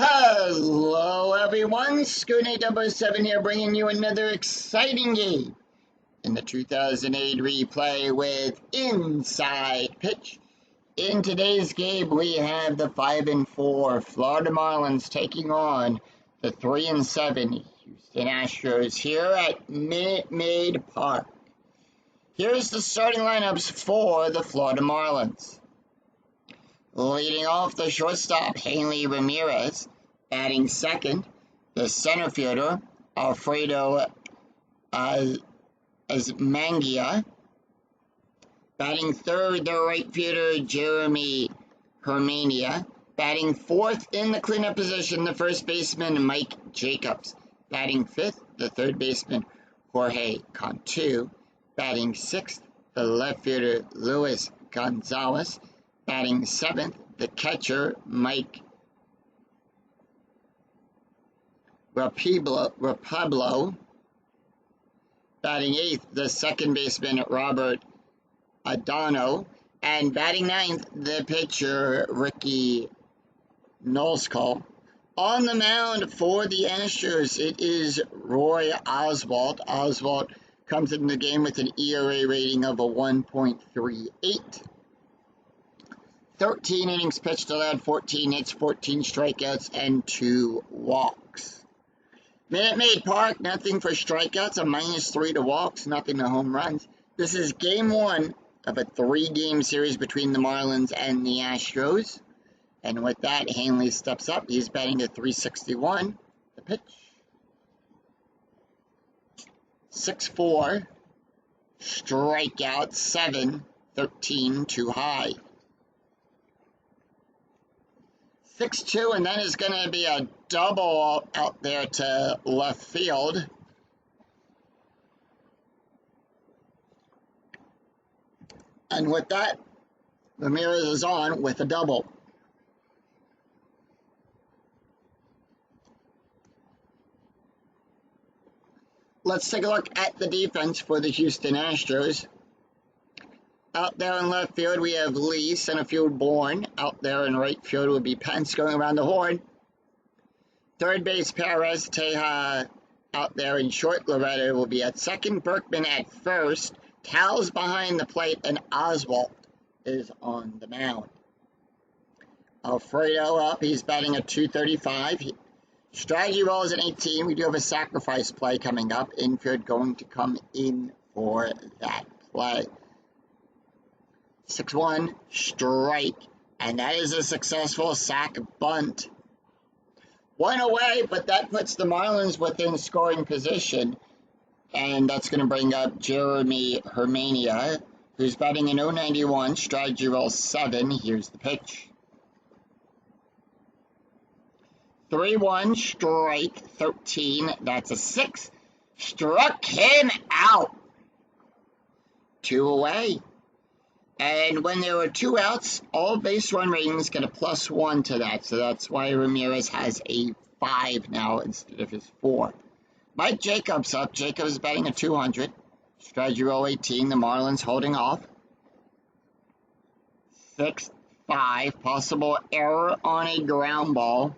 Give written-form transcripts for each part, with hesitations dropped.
Hello everyone, Schooner 007 here bringing you another exciting game in the 2008 replay with Inside Pitch. In today's game we have the 5-4 Florida Marlins taking on the 3-7 Houston Astros here at Minute Maid Park. Here's the starting lineups for the Florida Marlins. Leading off, the shortstop, Hanley Ramirez. Batting second, the center fielder, Alfredo Asmangia. Batting third, the right fielder, Jeremy Hermania. Batting fourth in the cleanup position, the first baseman, Mike Jacobs. Batting fifth, the third baseman, Jorge Cantu. Batting sixth, the left fielder, Luis Gonzalez. Batting seventh, the catcher, Mike Rapablo. Batting eighth, the second baseman, Robert Adano. And batting ninth, the pitcher, Ricky Nolskal. On the mound for the Astros, it is Roy Oswalt. Oswalt comes into the game with an ERA rating of a 1.38. 13 innings pitched, allowed 14 hits, 14 strikeouts, and 2 walks. Minute Maid Park, nothing for strikeouts, a -3 to walks, nothing to home runs. This is game 1 of a 3-game series between the Marlins and the Astros. And with that, Hanley steps up. He's batting at .361. The pitch. 6-4. Strikeout 7. 13 too high. 6-2, and then is going to be a double out there to left field. And with that, Ramirez is on with a double. Let's take a look at the defense for the Houston Astros. Out there in left field, we have Lee, center field Bourne. Out there in right field would be Pence going around the horn. Third base, Perez, Teja out there in short. Loretta will be at second. Berkman at first. Towles behind the plate, and Oswalt is on the mound. Alfredo up. He's batting at .235. Strategy roll is an 18. We do have a sacrifice play coming up. Infield going to come in for that play. 6-1, strike, and that is a successful sac bunt. One away, but that puts the Marlins within scoring position, and that's going to bring up Jeremy Hermania, who's batting an .091, strategy roll 7. Here's the pitch. 3-1, strike, 13, that's a 6. Struck him out. 2 away. And when there were 2 outs, all base run ratings get a +1 to that. So that's why Ramirez has a 5 now instead of his 4. Mike Jacobs up. Jacobs is batting a .200. Strategy roll 18. The Marlins holding off. 6-5. Possible error on a ground ball.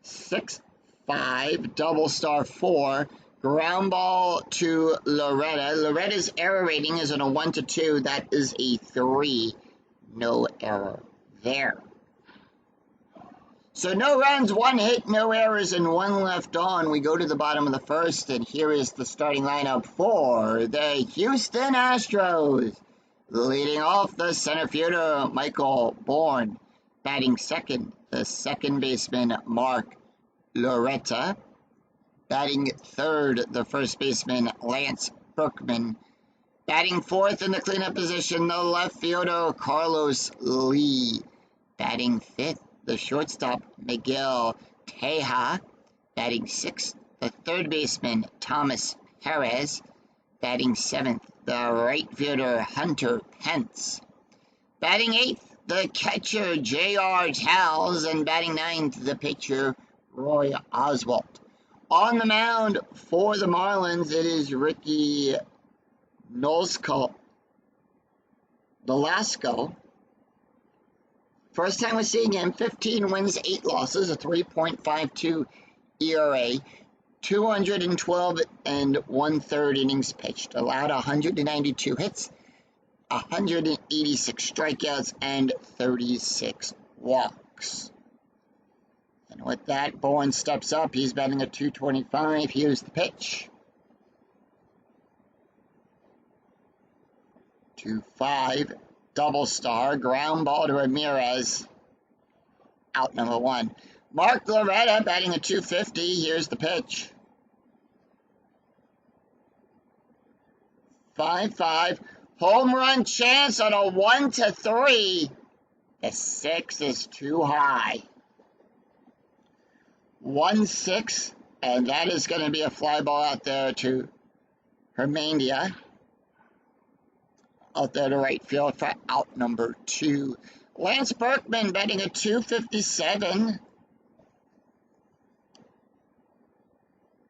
6-5. Double star 4. Ground ball to Loretta. Loretta's error rating is on a 1 to 2. That is a 3. No error there. So no runs, 1 hit, no errors, and 1 left on. We go to the bottom of the first, and here is the starting lineup for the Houston Astros. Leading off, the center fielder, Michael Bourne. Batting second, the second baseman, Mark Loretta. Batting third, the first baseman, Lance Berkman. Batting fourth in the cleanup position, the left fielder, Carlos Lee. Batting fifth, the shortstop, Miguel Teja. Batting sixth, the third baseman, Thomas Perez. Batting seventh, the right fielder, Hunter Pence. Batting eighth, the catcher, J.R. Towles. And batting ninth, the pitcher, Roy Oswalt. On the mound for the Marlins, it is Ricky Nolskal. Velasco. First time we're seeing him, 15 wins, 8 losses, a 3.52 ERA, 212 and 1/3 innings pitched, allowed 192 hits, 186 strikeouts, and 36 walks. And with that, Bowen steps up. He's batting a .225. Here's the pitch. 2-5, double star, ground ball to Ramirez. Out number 1. Mark Loretta batting a .250. Here's the pitch. 5-5, home run chance on a 1-3. The 6 is too high. 1-6, and that is going to be a fly ball out there to Hermania. Out there to right field for out number 2. Lance Berkman batting a .257.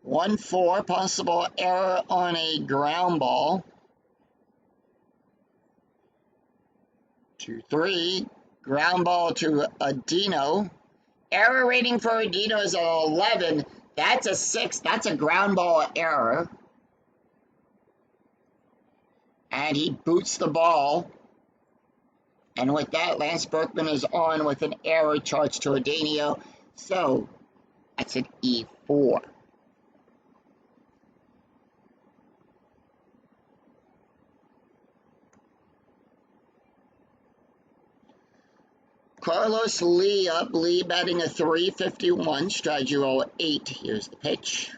1-4, possible error on a ground ball. 2-3, ground ball to Adino. Error rating for Adino is an 11. That's a 6. That's a ground ball error. And he boots the ball. And with that, Lance Berkman is on with an error charge to Adino. So, that's an E4. Carlos Lee up. Lee batting a .351. Strategy roll 8. Here's the pitch.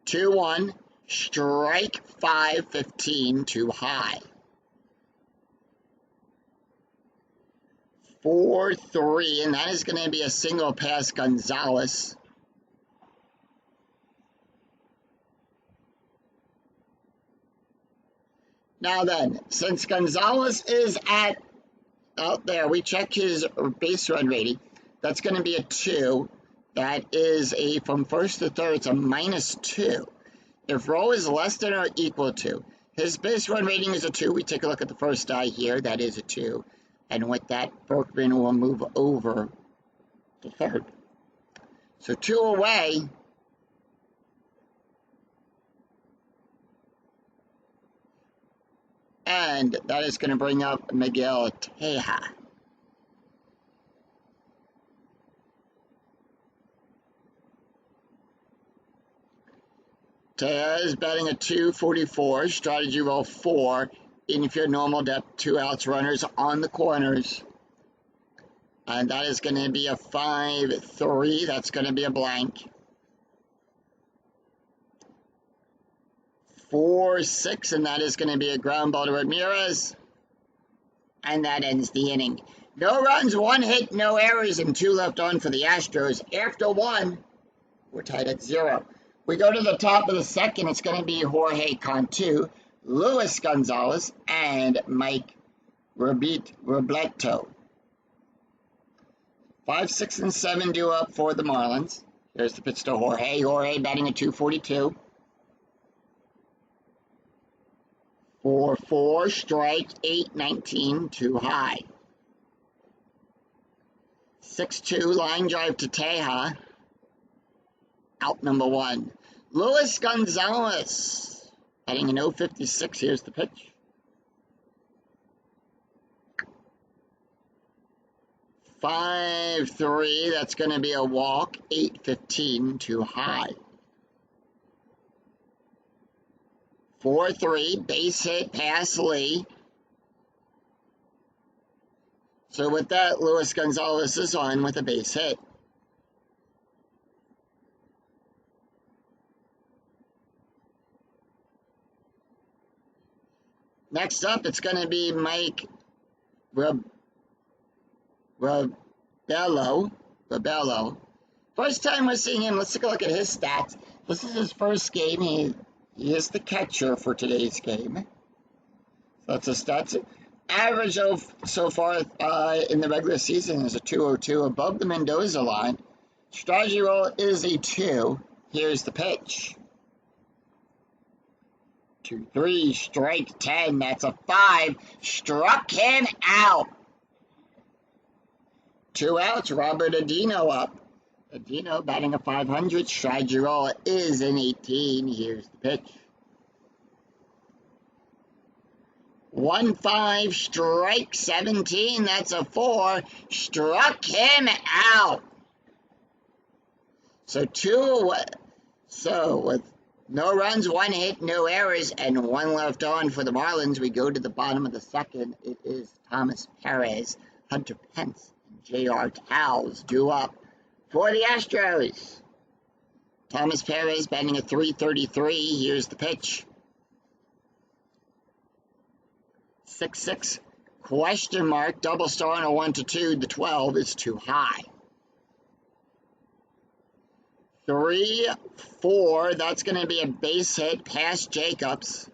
2-1. Strike 5, 15, too high. 4-3, and that is going to be a single pass Gonzalez. Now then, since Gonzalez is out there, we check his base run rating. That's going to be a 2. That is from first to third, it's a -2. If row is less than or equal to, his base run rating is a 2. We take a look at the first die here. That is a 2. And with that, Berkman will move over to third. So 2 away. And that is going to bring up Miguel Teja. Teja is batting a .244, strategy roll 4, infield normal depth, 2 outs, runners on the corners. And that is going to be a 5-3, that's going to be a blank. 4-6, and that is going to be a ground ball to Ramirez. And that ends the inning. No runs, 1 hit, no errors, and 2 left on for the Astros. After 1, we're tied at 0. We go to the top of the second. It's going to be Jorge Cantu, Luis Gonzalez, and Mike Robleto. 5, 6, and 7 due up for the Marlins. Here's the pitch to Jorge. Jorge batting a .242. 4-4, strike 8, 19, too high. 6-2, line drive to Teja. Out number 1. Luis Gonzalez batting an .056. Here's the pitch. 5-3. That's going to be a walk. 8-15. Too high. 4-3. Base hit past Lee. So with that, Luis Gonzalez is on with a base hit. Next up, it's going to be Mike Rabello. First time we're seeing him. Let's take a look at his stats. This is his first game. He is the catcher for today's game. That's his stats. Average so far in the regular season is a .202 above the Mendoza line. Strategy roll is a 2. Here's the pitch. 2-3, strike 10. That's a 5. Struck him out. 2 outs. Robert Adino up. Adino batting a 500. Strategy roll is an 18. Here's the pitch. 1-5, strike 17. That's a 4. Struck him out. So with no runs, 1 hit, no errors, and 1 left on for the Marlins, we go to the bottom of the second. It is Thomas Perez, Hunter Pence, and J.R. Towles due up for the Astros. Thomas Perez batting a 333. Here's the pitch. 6-6, question mark, double star on a 1-2. The 12 is too high. 3-4, that's going to be a base hit past Jacobs.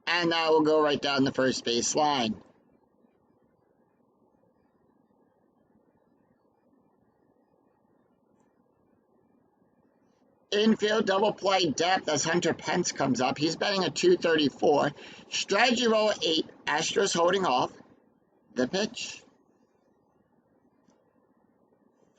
And that will go right down the first base line. Infield double play depth as Hunter Pence comes up. He's batting a 234. Strategy roll 8. Astros holding off. The pitch.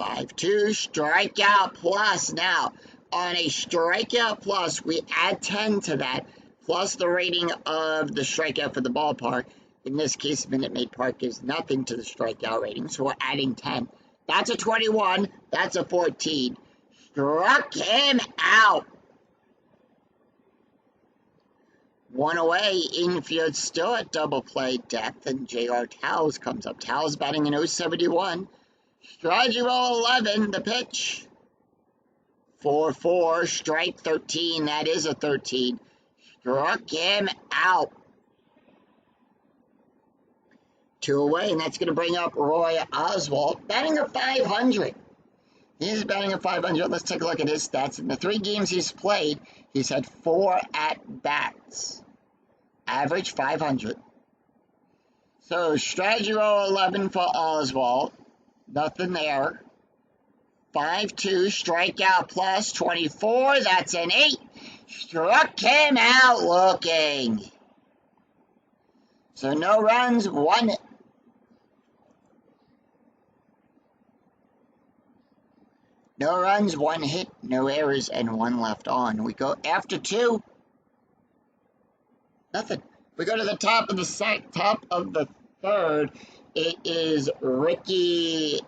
5-2. Strikeout plus. Now, on a strikeout plus, we add 10 to that, plus the rating of the strikeout for the ballpark. In this case, Minute Maid Park gives nothing to the strikeout rating, so we're adding 10. That's a 21. That's a 14. Struck him out. 1 away. Infield still at double play depth, and J.R. Towles comes up. Towles batting an 071. Strategy roll 11. The pitch. 4-4. Strike 13. That is a 13. Struck him out. 2 away, and that's going to bring up Roy Oswalt, batting a 500. He's batting a 500. Let's take a look at his stats. In the 3 games he's played, he's had 4 at-bats. Average 500. So, strategy roll 11 for Oswalt. Nothing there. 5-2, strikeout plus 24. That's an 8. Struck him out looking. So, no runs, 1. No runs, 1 hit, no errors, and 1 left on. We go after 2. Nothing. We go to the top of the third. It is Ricky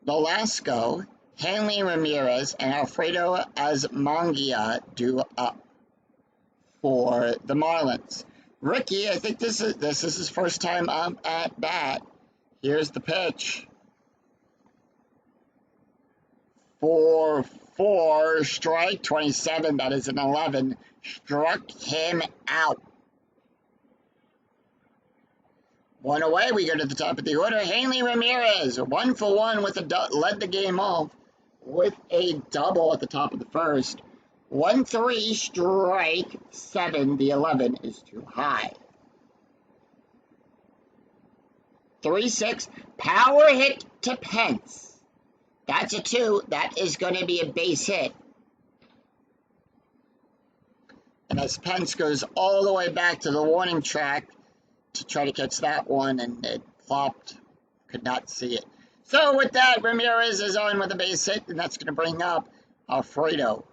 Nolasco, Hanley Ramirez, and Alfredo Asmangia due up for the Marlins. Ricky, I think this is his first time up at bat. Here's the pitch. 4-4, strike 27, that is an 11. Struck him out. 1 away, we go to the top of the order. Hanley Ramirez, 1-for-1 with led the game off with a double at the top of the first. 1-3, strike 7, the 11 is too high. 3-6, power hit to Pence. That's a 2. That is going to be a base hit. And as Pence goes all the way back to the warning track to try to catch that one, and it plopped, could not see it. So with that, Ramirez is on with a base hit, and that's going to bring up Alfredo.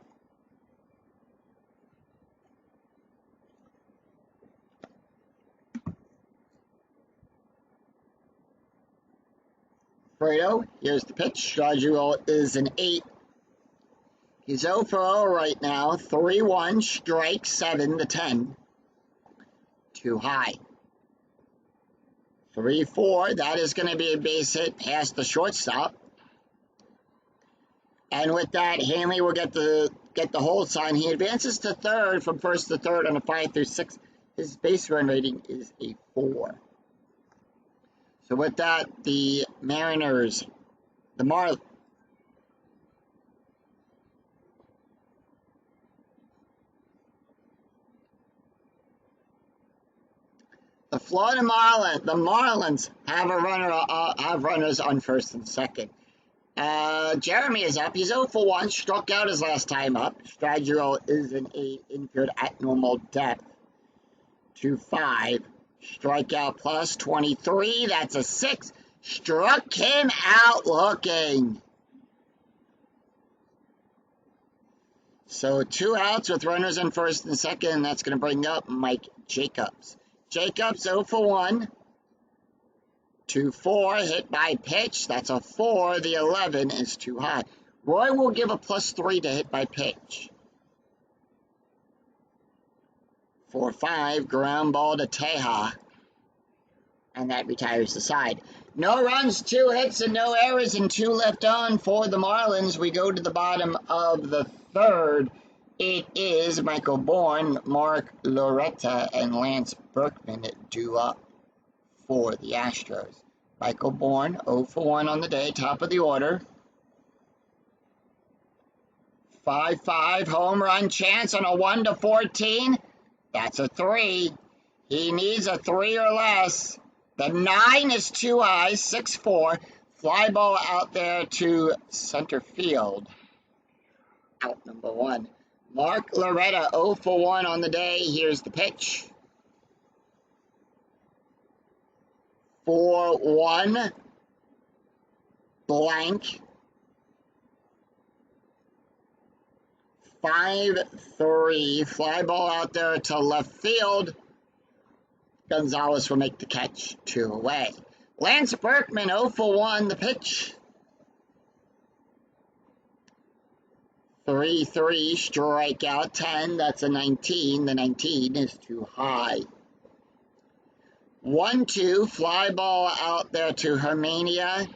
Alfredo, here's the pitch. Strategy roll is an 8. He's 0 for 0 right now. 3-1, strike 7, the 10. Too high. 3-4, that is going to be a base hit past the shortstop. And with that, Hanley will get the hold sign. He advances to third from first to third on a 5-6. His base run rating is a 4. So with that, the Mariners, the Florida Marlins, have runners on first and second. Jeremy is up. He's 0 for 1. Struck out his last time up. Strategy roll is an 8. Infield at normal depth. 2-5. Strikeout plus 23. That's a 6. Struck him out looking. So 2 outs with runners in first and second. That's going to bring up Mike Jacobs. Jacobs 0 for 1. 2-4, hit by pitch. That's a 4. The 11 is too high. Roy will give a +3 to hit by pitch. 4-5, ground ball to Teja. And that retires the side. No runs, 2 hits, and no errors, and 2 left on for the Marlins. We go to the bottom of the third. It is Michael Bourne, Mark Loretta, and Lance Berkman due up for the Astros. Michael Bourne, 0 for 1 on the day, top of the order. 5-5, home run chance on a 1-14. That's a 3. He needs a 3 or less. The 9 is too high, 6-4. Fly ball out there to center field. Out number 1. Mark Loretta, 0 for 1 on the day. Here's the pitch. 4-1. Blank. 5-3. Fly ball out there to left field. Gonzalez will make the catch. 2 away. Lance Berkman, 0 for 1. The pitch. 3-3. Strikeout 10. That's a 19. The 19 is too high. 1-2. Fly ball out there to Hermania.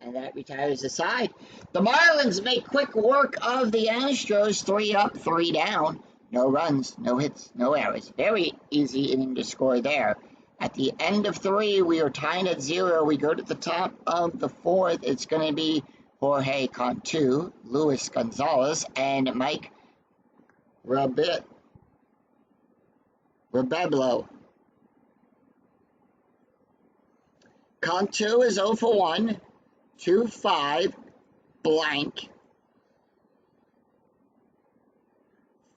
And that retires the side. The Marlins make quick work of the Astros. 3 up, 3 down. No runs, no hits, no errors. Very easy inning to score there. At the end of 3, we are tied at 0. We go to the top of the 4th. It's going to be Jorge Cantu, Luis Gonzalez, and Mike Rebeblo. Cantu is 0 for 1. 2-5, blank.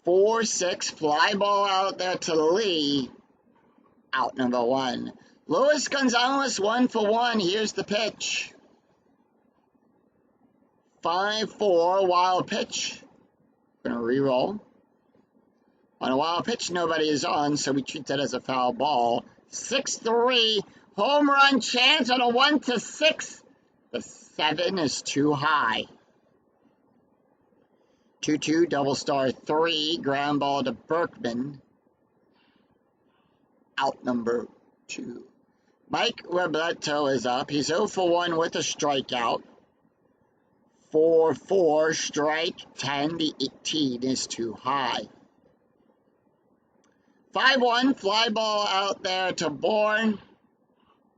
4-6, fly ball out there to Lee. Out number 1. Luis Gonzalez, 1 for 1. Here's the pitch. 5-4, wild pitch. Gonna re-roll. On a wild pitch, nobody is on, so we treat that as a foul ball. 6-3, home run chance on a 1-6. The 7 is too high. 2-2, double star 3, ground ball to Berkman. Out number 2. Mike Rebetto is up. He's 0 for 1 with a strikeout. 4-4, strike 10. The 18 is too high. 5-1, fly ball out there to Bourne.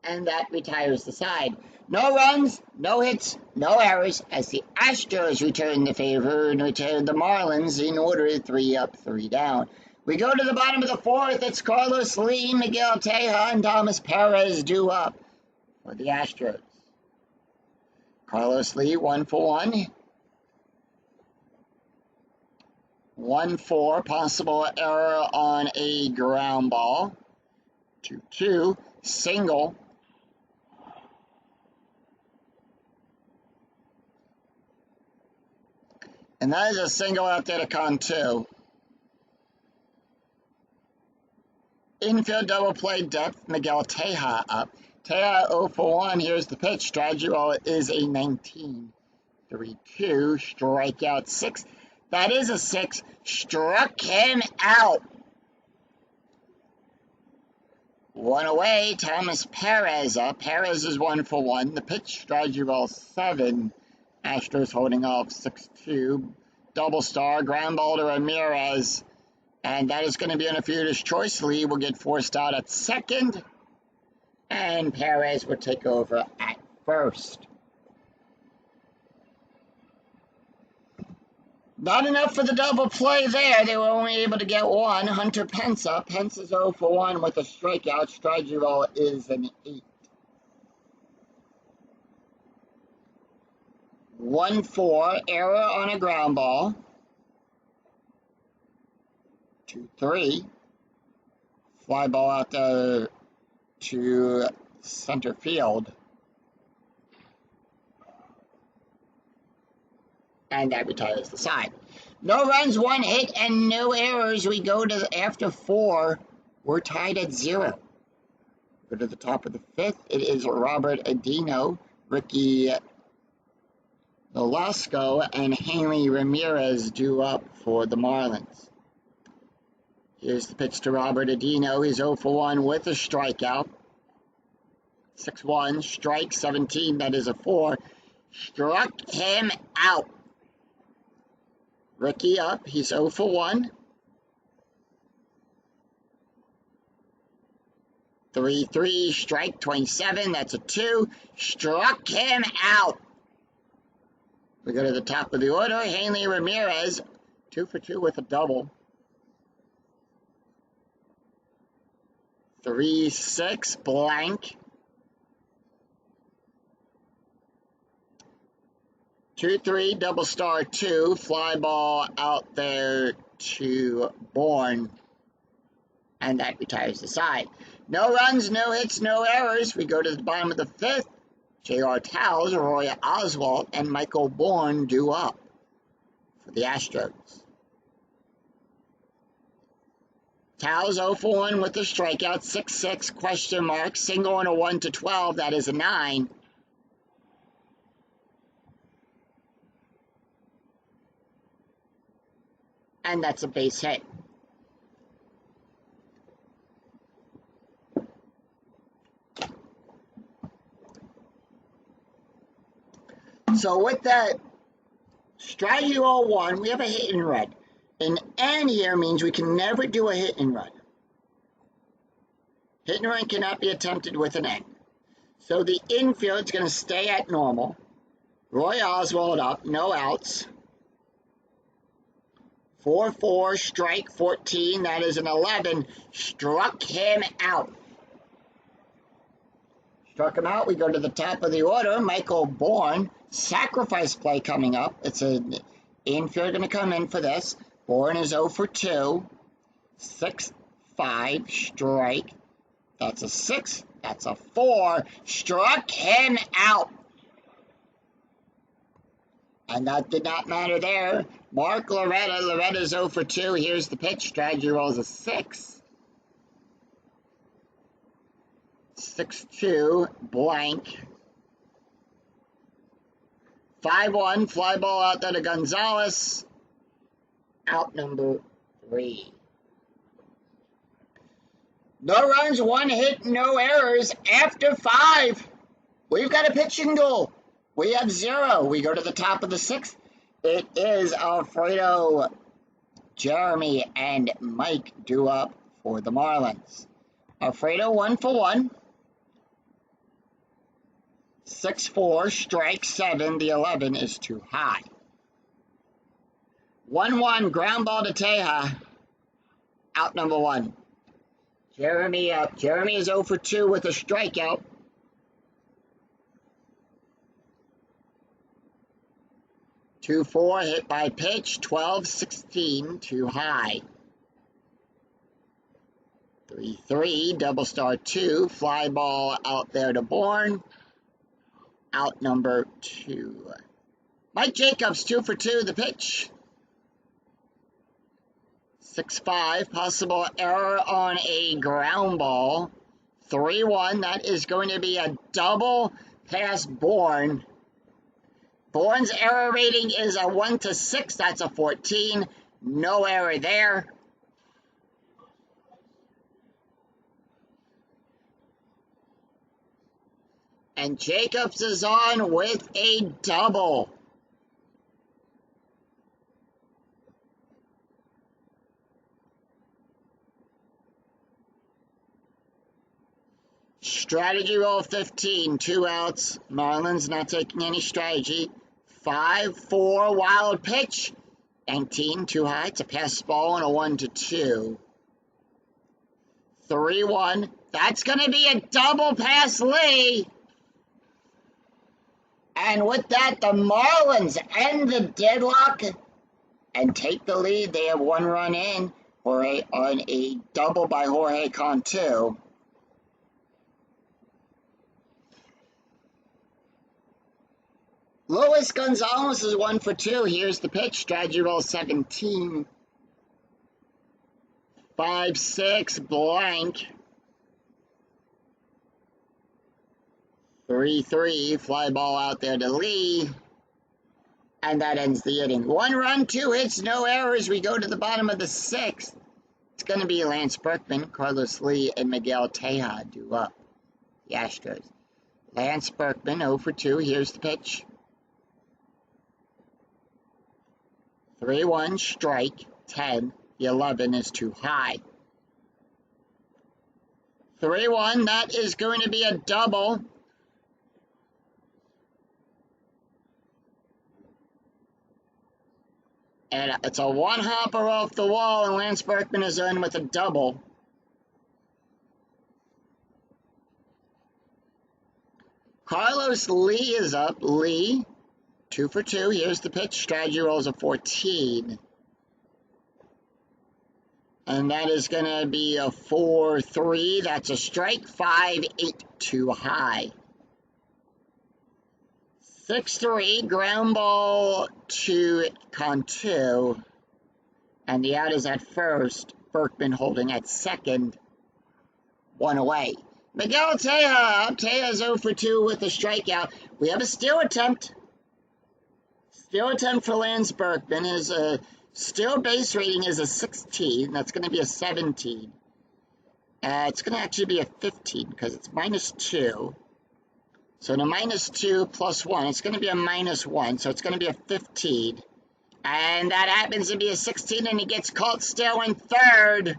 And that retires the side. No runs, no hits, no errors, as the Astros return the favor and return the Marlins in order, 3 up, 3 down. We go to the bottom of the 4th. It's Carlos Lee, Miguel Teja, and Thomas Perez due up for the Astros. Carlos Lee, 1 for 1. 1-4, possible error on a ground ball. 2-2, single. And that is a single out there to Cantu. Infield double play depth, Miguel Teja up. Teja 0 for 1. Here's the pitch. Strategy roll is a 19. 3-2. Strikeout 6. That is a 6. Struck him out. 1 away. Thomas Perez up. Perez is 1 for 1. The pitch. Strategy roll 7. Astros holding off 6-2. Double star. Ground ball to Ramirez. And that is going to be an a fielder's choice. Lee will get forced out at second. And Perez will take over at first. Not enough for the double play there. They were only able to get 1. Hunter Pence up. Pence is 0 for 1 with a strikeout. Strategy roll is an 8. 1-4, error on a ground ball. 2-3, fly ball out there to center field. And that retires the side. No runs, 1 hit, and no errors. We go to after 4. We're tied at 0. Go to the top of the 5th. It is Robert Adino, Ricky Nolasco, and Hanley Ramirez due up for the Marlins. Here's the pitch to Robert Adino. He's 0 for 1 with a strikeout. 6-1, strike 17, that is a 4. Struck him out. Ricky up, he's 0 for 1. 3-3, strike 27, that's a 2. Struck him out. We go to the top of the order. Hanley Ramirez, 2 for 2 with a double. 3-6, blank. 2-3, double star 2, fly ball out there to Bourne, and that retires the side. No runs, no hits, no errors. We go to the bottom of the 5th. J.R. Towles, Roy Oswalt, and Michael Bourne due up for the Astros. Towles 0 for 1 with a strikeout, 6-6, question mark, single on a 1-12, that is a 9. And that's a base hit. So with that strategy roll 1, we have a hit and run. An N here means we can never do a hit and run. Hit and run cannot be attempted with an N. So the infield is going to stay at normal. Roy Oswalt up, no outs. 4-4, strike 14, that is an 11. Struck him out. Struck him out, we go to the top of the order. Michael Bourne, sacrifice play coming up. It's an infield going to come in for this. Bourne is 0 for 2. 6-5, strike. That's a 6, that's a 4. Struck him out. And that did not matter there. Mark Loretta. Loretta's 0 for 2. Here's the pitch. Strategy rolls a 6. 6-2. Blank. 5-1. Fly ball out there to Gonzalez. Out number 3. No runs, 1 hit, no errors. After 5, we've got a pitching duel. We have 0. We go to the top of the 6th. It is Alfredo, Jeremy, and Mike due up for the Marlins. Alfredo 1 for 1. 6-4, strike 7. The 11 is too high. 1-1, ground ball to Teja. Out number 1. Jeremy up. Jeremy is 0 for 2 with a strikeout. 2-4, hit by pitch. 12-16, too high. 3-3, double star 2, fly ball out there to Bourne. Out number 2. Mike Jacobs, 2 for 2, the pitch. 6-5, possible error on a ground ball. 3-1, that is going to be a double past Bourne. Bourne's error rating is a 1-6, that's a 14. No error there. And Jacobs is on with a double. Strategy roll 15, 2 outs. Marlins not taking any strategy. 5-4, wild pitch. 19, too high. It's a pass ball and a 1-2. 3-1. That's going to be a double pass Lee. And with that, the Marlins end the deadlock and take the lead. They have one run in on a double by Jorge Cantu. Luis Gonzalez is 1 for 2. Here's the pitch. Strategy roll 17. 5-6 blank. 3-3 fly ball out there to Lee. And that ends the inning. 1 run, 2 hits, no errors. We go to the bottom of the 6th. It's going to be Lance Berkman, Carlos Lee, and Miguel Tejada due up. The Astros. Lance Berkman, 0 for 2. Here's the pitch. 3-1 strike, 10. The 11 is too high. 3-1, that is going to be a double. And it's a one-hopper off the wall, and Lance Berkman is in with a double. Carlos Lee is up. Lee, 2 for 2. Here's the pitch. Strategy rolls a 14. And that is going to be a 4-3. That's a strike. 5-8 too high. 6-3, ground ball to Cantu. And the out is at first. Berkman holding at second. 1 away. Miguel Tejada. Teja's 0 for 2 with a strikeout. We have a steal attempt. Steal attempt for Lance Berkman. His steal base rating is a 16. That's going to be a 17. It's going to actually be a 15 because it's -2. So the -2 plus 1, it's going to be a -1, so it's going to be a 15. And that happens to be a 16, and he gets caught still in third.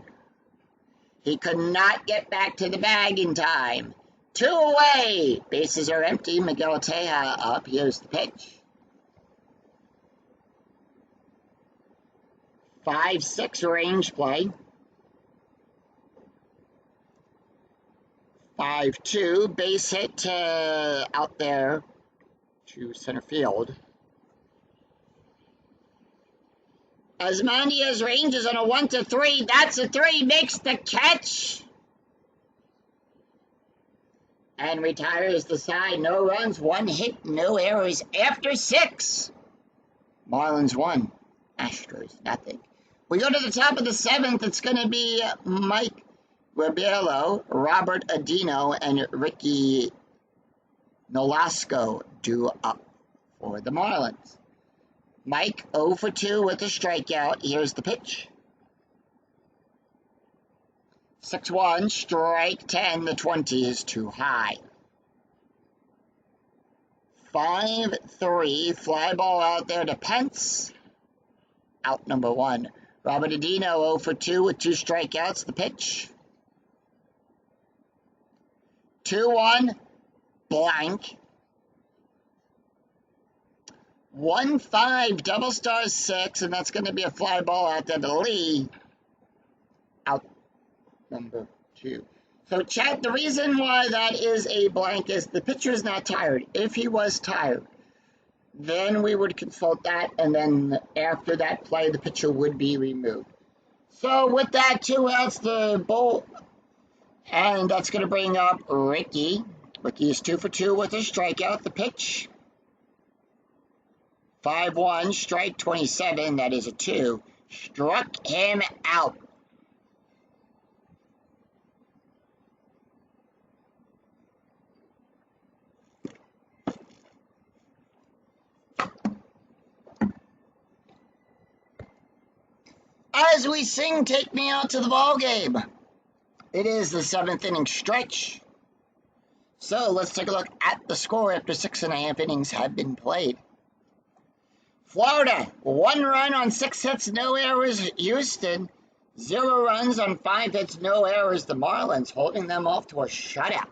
He could not get back to the bag in time. 2 away. Bases are empty. Miguel Tejada up. Here's the pitch. 5-6 range play. 5-2, base hit out there to center field. Asmandia's ranges on a 1-3. That's a 3. Makes the catch. And retires the side. No runs, 1 hit, no errors after 6. Marlins 1. Astros nothing. We go to the top of the 7th. It's going to be Mike Rebello, Robert Adino, and Ricky Nolasco due up for the Marlins. Mike 0 for 2 with a strikeout. Here's the pitch. 6-1, strike 10. The 20 is too high. 5-3, fly ball out there to Pence. Out number 1. Robert Adino 0 for 2 with 2 strikeouts. The pitch. 2-1, blank. 1-5, double star 6, and that's going to be a fly ball out there to Lee. Out number 2. So, chat, the reason why that is a blank is the pitcher is not tired. If he was tired, then we would consult that, and then after that play, the pitcher would be removed. So, with that, 2 outs, the bowl. And that's going to bring up Ricky. Ricky is 2 for 2 with a strikeout. The pitch. 5-1, strike 27. That is a 2. Struck him out. As we sing, Take Me Out to the Ball Game. It is the 7th inning stretch. So let's take a look at the score after 6.5 innings have been played. Florida, 1 run on 6 hits, no errors. Houston, 0 runs on 5 hits, no errors. The Marlins holding them off to a shutout.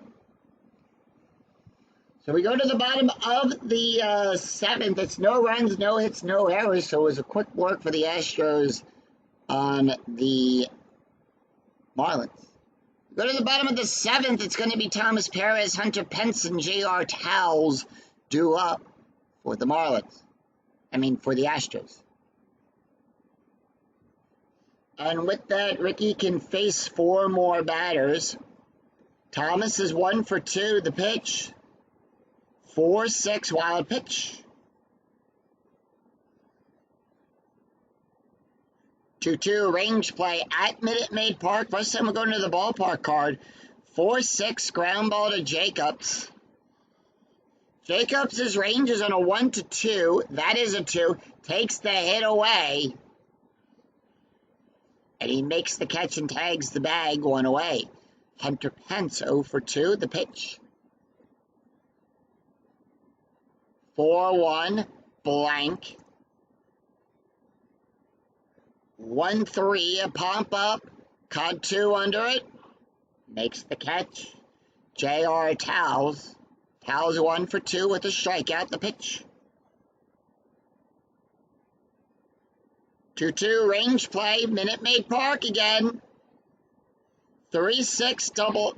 So we go to the bottom of the 7th. It's no runs, no hits, no errors. So it was a quick work for the Astros on the Marlins. Go to the bottom of the 7th. It's going to be Thomas Perez, Hunter Pence, and J.R. Towles due up for the Marlins. For the Astros. And with that, Ricky can face 4 more batters. Thomas is 1 for 2. The pitch. 4-6 wild pitch. 2-2 range play at Minute Maid Park. First time we're going to the ballpark card. 4-6 ground ball to Jacobs. Jacobs' range is on a 1-2. That is a 2. Takes the hit away. And he makes the catch and tags the bag 1 away. Hunter Pence 0 for 2. The pitch. 4-1 blank. 1-3 a pump up. Caught 2 under it. Makes the catch. J.R. Towles. Towles 1 for 2 with a strikeout. The pitch. 2-2 range play. Minute Maid Park again. 3-6 double.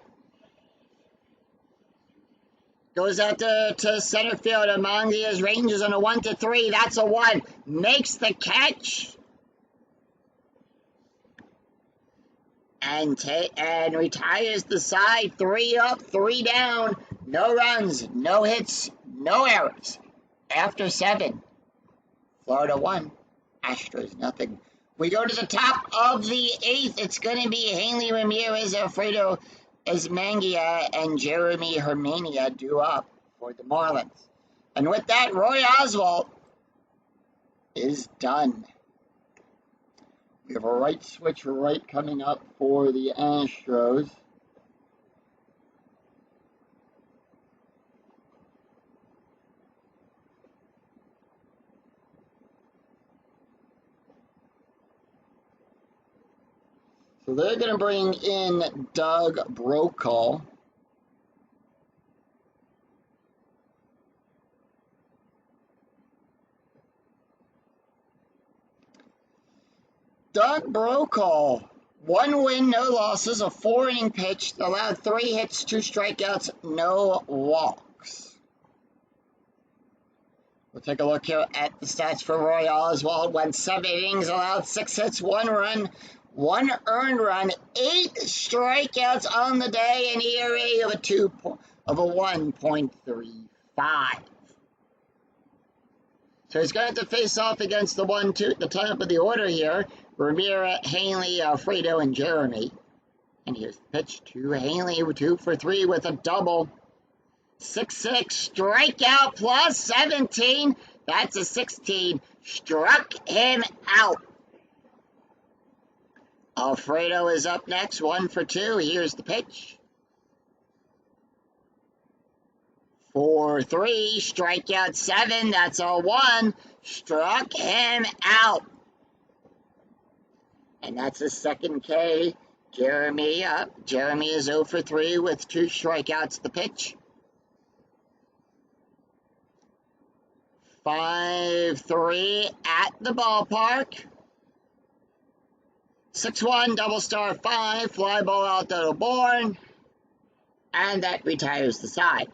Goes out to center field. Amandia's range is on a 1-3. That's a 1. Makes the catch. And retires the side. 3 up, 3 down. No runs, no hits, no errors. After 7. Florida 1. Astros nothing. We go to the top of the 8th. It's going to be Hanley Ramirez, Alfredo Esmangia, and Jeremy Hermania due up for the Marlins. And with that, Roy Oswalt is done. We have a right switch right coming up for the Astros. So they're going to bring in Doug Brokaw. Doug Brokaw, 1 win, no losses, a 4-inning pitch, allowed 3 hits, 2 strikeouts, no walks. We'll take a look here at the stats for Roy Oswalt. Went 7 innings, allowed 6 hits, 1 run, 1 earned run, 8 strikeouts on the day, an ERA of a 1.35. So he's going to have to face off against the top of the order here. Ramirez, Hanley, Alfredo, and Jeremy. And here's the pitch to Hanley, 2 for 3 with a double. 6-6, strikeout plus 17. That's a 16. Struck him out. Alfredo is up next, 1 for 2. Here's the pitch. 4-3, strikeout 7. That's a 1. Struck him out. And that's his second K. Jeremy up. Jeremy is 0 for 3 with 2 strikeouts. The pitch. 5-3 at the ballpark. 6-1, double star 5. Fly ball out to the board. And that retires the side.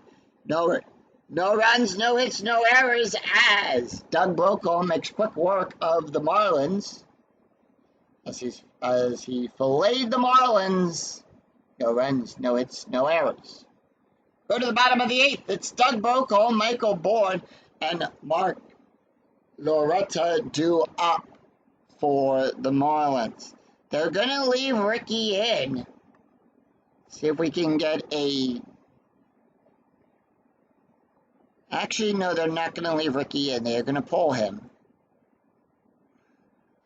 No runs, no hits, no errors as Doug Brokaw makes quick work of the Marlins. As he filleted the Marlins. No runs, no hits, no errors. Go to the bottom of the 8th. It's Doug Brokaw, Michael Bourne, and Mark Loretta due up for the Marlins. They're going to leave Ricky in. See if we can get a... Actually, no, they're not going to leave Ricky in. They're going to pull him.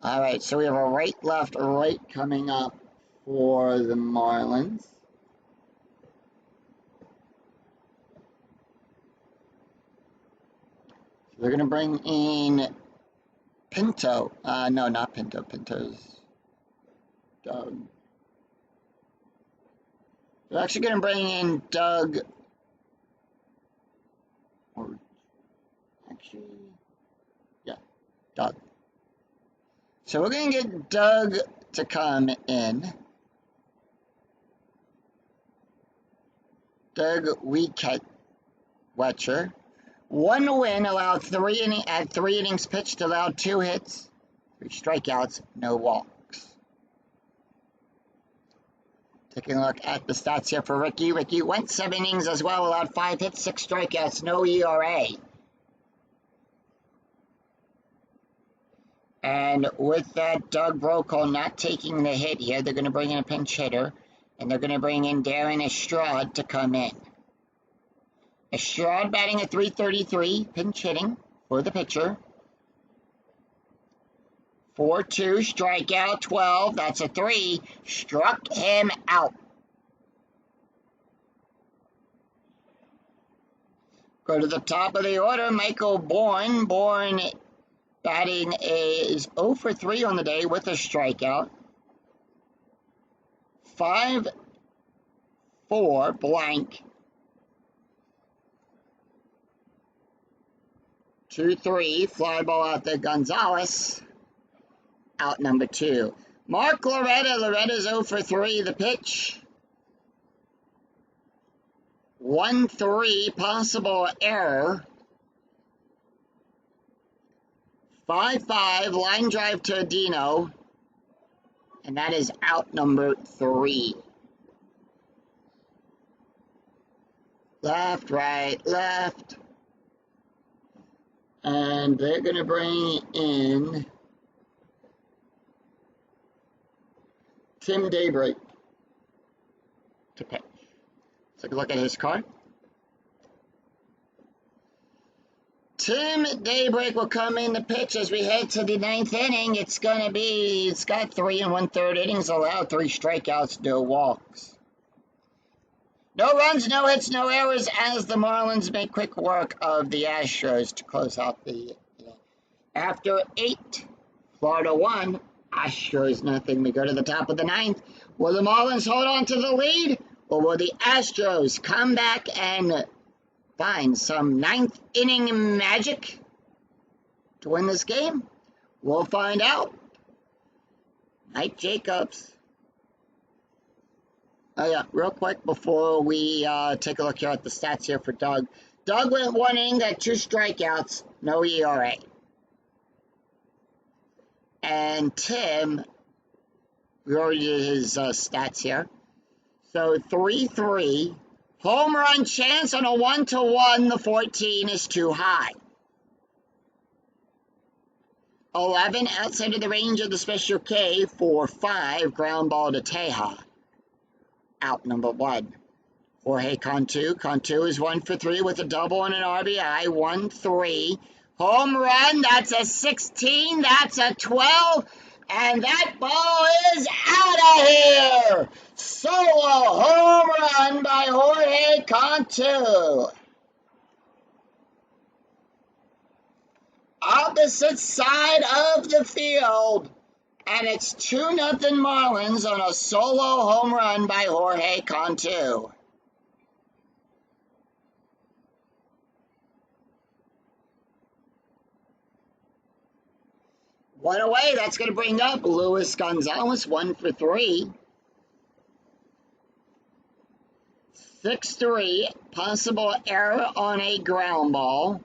All right, so we have a right, left, right coming up for the Marlins. So they're going to bring in Pinto. No, not Pinto. Pinto's Doug. They're actually going to bring in Doug. Or actually, yeah, Doug. So we're going to get Doug to come in. Doug Wetcher. 1 win, allowed 3 innings pitched, allowed 2 hits, 3 strikeouts, no walks. Taking a look at the stats here for Ricky. Ricky went 7 innings as well, allowed 5 hits, 6 strikeouts, no ERA. And with that, Doug Brokaw not taking the hit here, they're going to bring in a pinch hitter, and they're going to bring in Darren Estrada to come in. Estrada batting at .333, pinch hitting for the pitcher. 4-2, strikeout, 12, that's a 3, struck him out. Go to the top of the order, Michael Bourne. Bourne batting is 0 for 3 on the day with a strikeout. 5-4 blank. 2-3, fly ball out there, Gonzalez. Out number 2. Mark Loretta. Loretta's 0 for 3, the pitch. 1-3, possible error. 5-5, line drive to Adino. And that is out number 3. Left, right, left. And they're going to bring in Tim Daybreak to pitch. Let's take a look at his card. Tim Daybreak will come in to pitch as we head to the 9th inning. It's got 3 1/3 innings allowed, 3 strikeouts, no walks. No runs, no hits, no errors as the Marlins make quick work of the Astros to close out the inning. After 8, Florida 1, Astros nothing. We go to the top of the 9th. Will the Marlins hold on to the lead, or will the Astros come back and find some 9th inning magic to win this game? We'll find out. Mike Jacobs. Oh yeah, real quick before we take a look here at the stats here for Doug. Doug went 1 inning, got 2 strikeouts, no ERA. And Tim, we already did his stats here. So 3-3, home run chance on a 1-1, the 14 is too high. 11 outside of the range of the special K for 5, ground ball to Teja. Out number 1. Jorge Cantu. Cantu is 1 for 3 with a double and an RBI. 1-3. Home run. That's a 16. That's a 12. And that ball is out of here. Solo home run by Jorge Cantu. Opposite side of the field. And it's 2-0 Marlins on a solo home run by Jorge Cantu. One away, that's going to bring up Luis Gonzalez, 1 for 3. 6-3, possible error on a ground ball.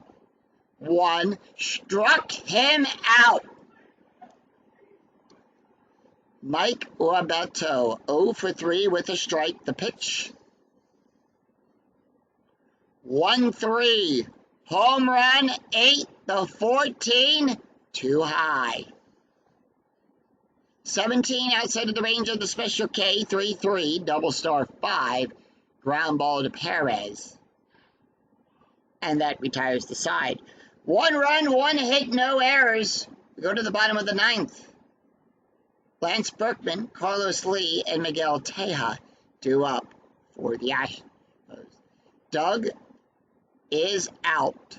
1, struck him out. Mike Roberto, 0 for 3 with a strike. The pitch. 1-3. Home run, 8, the 14, too high. 17 outside of the range of the special K, 3-3, double star 5, ground ball to Perez. And that retires the side. 1 run, 1 hit, no errors. We go to the bottom of the 9th. Lance Berkman, Carlos Lee, and Miguel Teja due up for the Astros. Doug is out.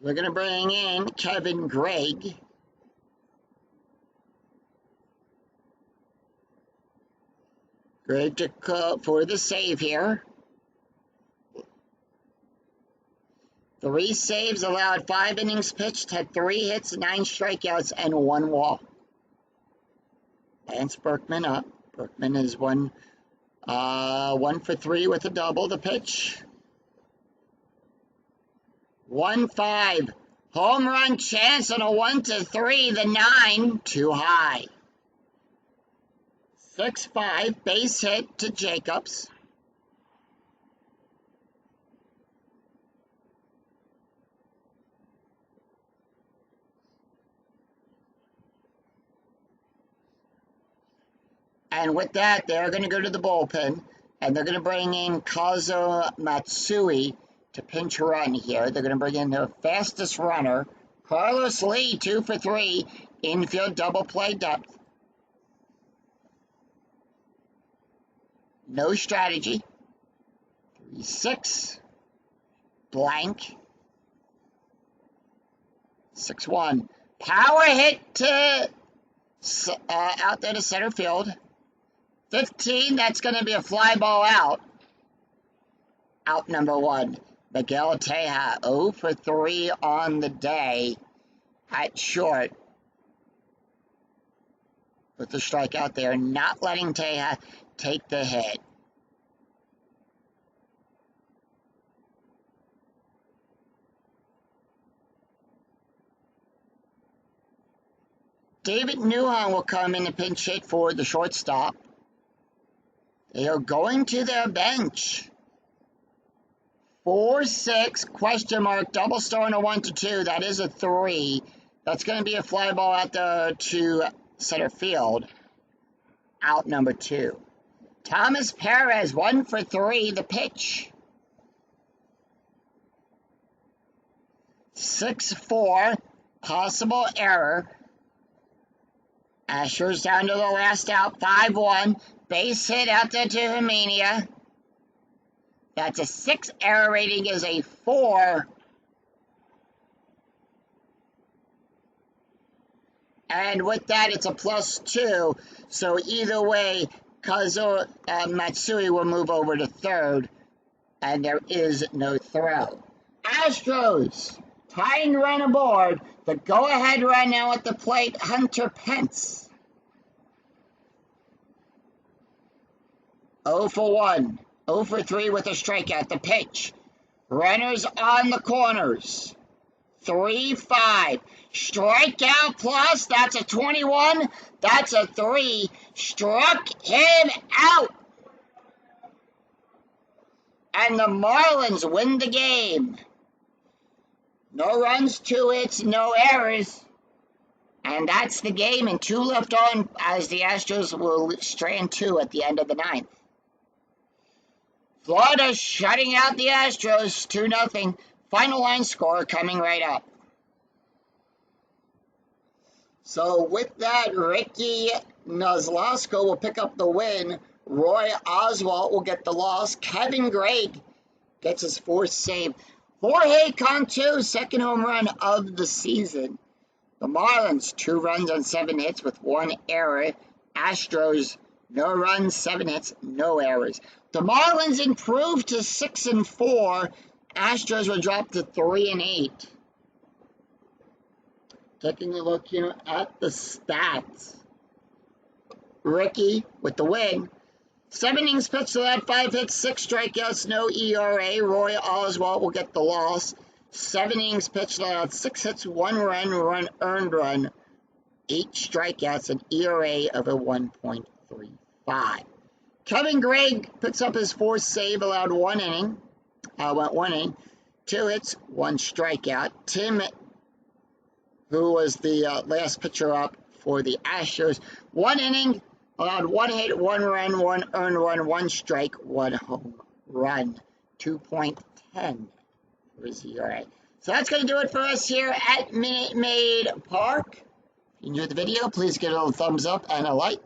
We're going to bring in Kevin Gregg. Gregg took for the save here. 3 saves, allowed 5 innings pitched, had 3 hits, 9 strikeouts, and 1 walk. Lance Berkman up. Berkman is 1 for 3 with a double. The pitch. 1-5. Home run chance on a 1-3. The 9 too high. 6-5. Base hit to Jacobs. And with that, they're going to go to the bullpen, and they're going to bring in Kazuo Matsui to pinch run here. They're going to bring in the fastest runner, Carlos Lee, 2 for 3, infield double play depth. No strategy. 3-6. Blank. 6-1. Power hit to out there to center field. 15, that's going to be a fly ball out. Out number 1. Miguel Tejada, 0 for 3 on the day at short. With the strikeout there, not letting Tejada take the hit. David Newhon will come in the pinch hit for the shortstop. They are going to their bench. 4-6, question mark, double star on a 1-2. That is a 3. That's going to be a fly ball out there to center field. Out number 2. Thomas Perez, 1 for 3, the pitch. 6-4, possible error. Astros down to the last out, 5-1. Base hit out there to Hermania. That's a 6. Error rating is a 4. And with that, it's a +2. So either way, Kazuo Matsui will move over to third. And there is no throw. Astros, tying run aboard. The go-ahead run now at the plate, Hunter Pence. 0 for 1. 0 for 3 with a strikeout. The pitch. Runners on the corners. 3-5. Strikeout plus. That's a 21. That's a 3. Struck him out. And the Marlins win the game. No runs, 2 hits, no errors. And that's the game. And 2 left on as the Astros will strand 2 at the end of the 9th. Florida shutting out the Astros 2-0. Final line score coming right up. So with that, Ricky Nozlasko will pick up the win. Roy Oswalt will get the loss. Kevin Gregg gets his 4th save. Jorge Cantu, 2nd home run of the season. The Marlins, 2 runs on 7 hits with 1 error. Astros, no runs, 7 hits, no errors. The Marlins improved to 6-4. Astros will drop to 3-8. Taking a look here at the stats. Ricky with the win. 7 innings pitched, allowed 5 hits, 6 strikeouts, no ERA. Roy Oswalt will get the loss. 7 innings pitched, allowed 6 hits, 1 run, earned run, 8 strikeouts, an ERA of a 1.35. Kevin Gregg picks up his 4th save, allowed 1 inning. Went 1 inning, 2 hits, 1 strikeout. Tim, who was the last pitcher up for the Astros, 1 inning, allowed 1 hit, 1 run, 1 earned run, 1 strike, 1 home run. 2.10 for his ERA. So that's going to do it for us here at Minute Maid Park. If you enjoyed the video, please give it a little thumbs up and a like.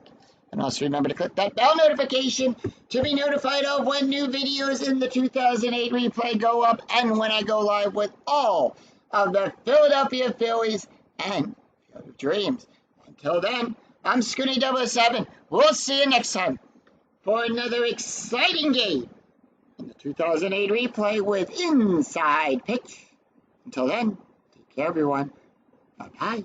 And also remember to click that bell notification to be notified of when new videos in the 2008 replay go up and when I go live with all of the Philadelphia Phillies and Philly Dreams. Until then, I'm Scooty007. We'll see you next time for another exciting game in the 2008 replay with Inside Pitch. Until then, take care, everyone. Bye-bye.